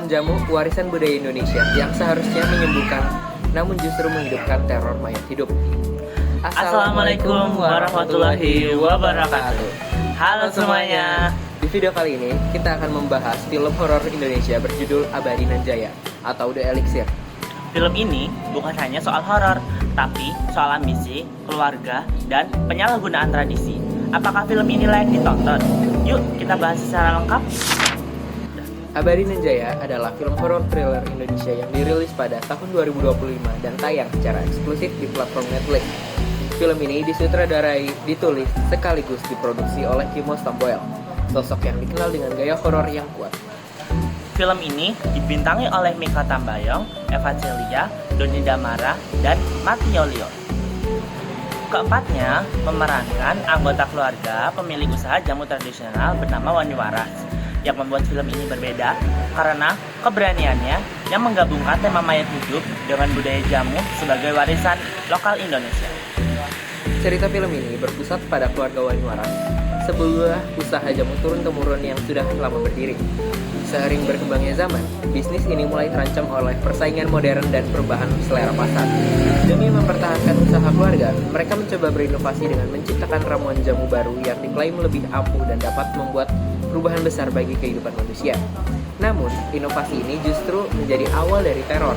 jamu warisan budaya Indonesia yang seharusnya menyembuhkan namun justru menghidupkan teror mayat hidup. Assalamualaikum warahmatullahi wabarakatuh. Halo semuanya. Di video kali ini kita akan membahas film horor Indonesia berjudul Abadi Nanjaya atau The Elixir. Film ini bukan hanya soal horor, tapi soal ambisi, keluarga, dan penyalahgunaan tradisi. Apakah film ini layak ditonton? Yuk kita bahas secara lengkap. Abadi Nanjaya adalah film horor thriller Indonesia yang dirilis pada tahun 2025 dan tayang secara eksklusif di platform Netflix. Film ini disutradarai, ditulis, sekaligus diproduksi oleh Kimo Stamboel, sosok yang dikenal dengan gaya horor yang kuat. Film ini dibintangi oleh Mikha Tambayong, Eva Celia, Doni Damara, dan Mati Yolio. Keempatnya memerankan anggota keluarga pemilik usaha jamu tradisional bernama Wani Waras. Yang membuat film ini berbeda karena keberaniannya yang menggabungkan tema mayat hidup dengan budaya jamu sebagai warisan lokal Indonesia. Cerita film ini berpusat pada keluarga Wani Waras, sebuah usaha jamu turun-temurun yang sudah lama berdiri. Seiring berkembangnya zaman, bisnis ini mulai terancam oleh persaingan modern dan perubahan selera pasar. Demi mempertahankan usaha keluarga, mereka mencoba berinovasi dengan menciptakan ramuan jamu baru yang diklaim lebih ampuh dan dapat membuat perubahan besar bagi kehidupan manusia. Namun, inovasi ini justru menjadi awal dari teror.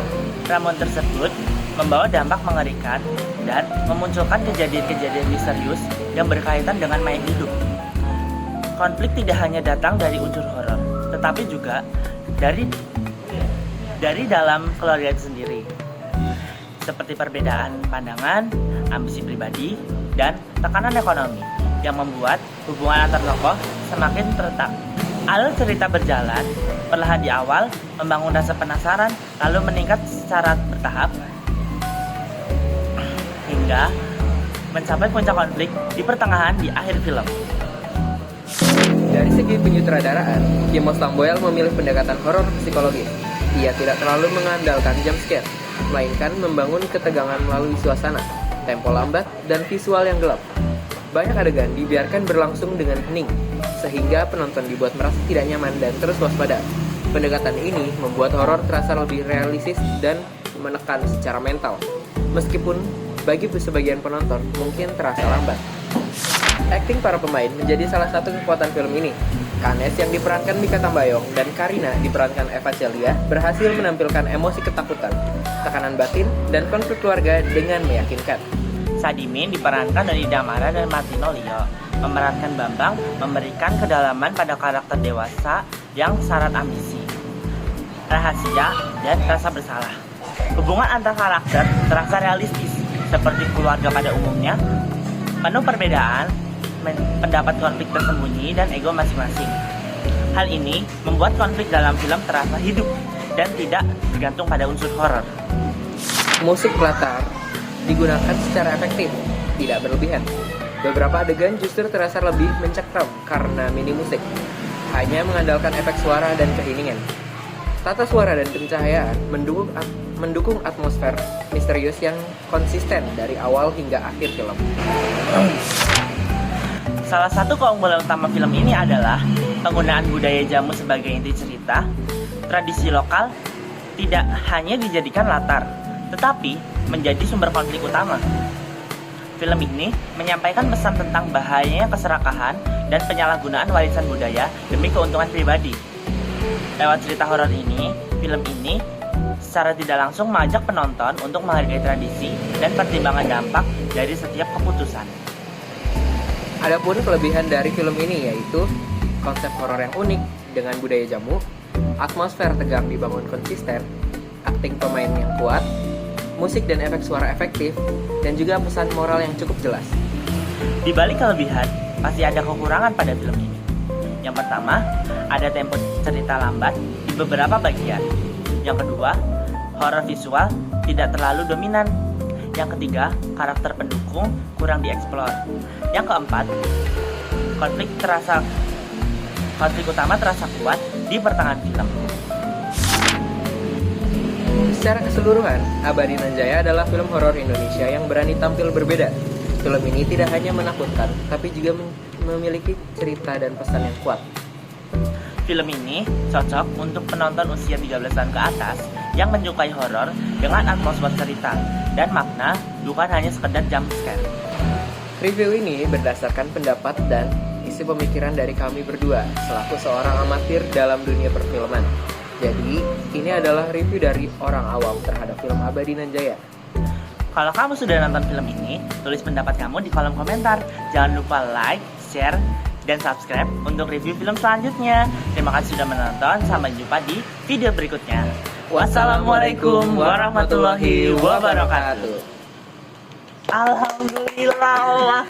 Ramuan tersebut membawa dampak mengerikan dan memunculkan kejadian-kejadian misterius yang berkaitan dengan mayat hidup. Konflik tidak hanya datang dari unsur horor, tetapi juga dari dalam keluarga itu sendiri. Seperti perbedaan pandangan, ambisi pribadi, dan tekanan ekonomi yang membuat hubungan antar tokoh semakin retak. Alur cerita berjalan perlahan di awal, membangun rasa penasaran, lalu meningkat secara bertahap hingga mencapai puncak konflik di pertengahan di akhir film. Dari segi penyutradaraan, Kimo Stamboel memilih pendekatan horor psikologis. Ia tidak terlalu mengandalkan jump scare, melainkan membangun ketegangan melalui suasana, tempo lambat, dan visual yang gelap. Banyak adegan dibiarkan berlangsung dengan hening, sehingga penonton dibuat merasa tidak nyaman dan terus waspada. Pendekatan ini membuat horor terasa lebih realistis dan menekan secara mental, meskipun bagi sebagian penonton mungkin terasa lambat. Akting para pemain menjadi salah satu kekuatan film ini. Kanes yang diperankan Mikha Tambayong dan Karina diperankan Eva Celia berhasil menampilkan emosi ketakutan, tekanan batin, dan konflik keluarga dengan meyakinkan. Sadimin diperankan Doni Damara dan Martino Leo, memerankan Bambang, memberikan kedalaman pada karakter dewasa yang syarat ambisi, rahasia, dan rasa bersalah. Hubungan antar karakter terasa realistis, seperti keluarga pada umumnya, penuh perbedaan, pendapat konflik tersembunyi, dan ego masing-masing. Hal ini membuat konflik dalam film terasa hidup dan tidak bergantung pada unsur horor. Musik latar digunakan secara efektif, tidak berlebihan. Beberapa adegan justru terasa lebih mencekram karena minim musik, hanya mengandalkan efek suara dan keheningan. Tata suara dan pencahayaan mendukung atmosfer misterius yang konsisten dari awal hingga akhir film. Salah satu keunggulan utama film ini adalah penggunaan budaya jamu sebagai inti cerita. Tradisi lokal tidak hanya dijadikan latar, tetapi menjadi sumber konflik utama. Film ini menyampaikan pesan tentang bahayanya keserakahan dan penyalahgunaan warisan budaya demi keuntungan pribadi. Lewat cerita horor ini, film ini secara tidak langsung mengajak penonton untuk menghargai tradisi dan pertimbangan dampak dari setiap keputusan. Adapun kelebihan dari film ini yaitu konsep horor yang unik dengan budaya jamu, atmosfer tegang dibangun konsisten, akting pemain yang kuat, musik dan efek suara efektif, dan juga pesan moral yang cukup jelas. Di balik kelebihan, pasti ada kekurangan pada film ini. Yang pertama, ada tempo cerita lambat di beberapa bagian. Yang kedua, horor visual tidak terlalu dominan. Yang ketiga, karakter pendukung kurang dieksplor. Yang keempat, konflik utama terasa kuat di pertengahan film. Secara keseluruhan, Abadi Nanjaya adalah film horor Indonesia yang berani tampil berbeda. Film ini tidak hanya menakutkan, tapi juga memiliki cerita dan pesan yang kuat. Film ini cocok untuk penonton usia 13 tahun ke atas yang menyukai horor dengan atmosfer cerita dan makna, bukan hanya sekedar jump scare. Review ini berdasarkan pendapat dan isi pemikiran dari kami berdua selaku seorang amatir dalam dunia perfilman. Jadi, ini adalah review dari orang awam terhadap film Abadi Nan Jaya. Kalau kamu sudah nonton film ini, tulis pendapat kamu di kolom komentar. Jangan lupa like, share, dan subscribe untuk review film selanjutnya. Terima kasih sudah menonton, sampai jumpa di video berikutnya. Wassalamualaikum warahmatullahi wabarakatuh. Alhamdulillah.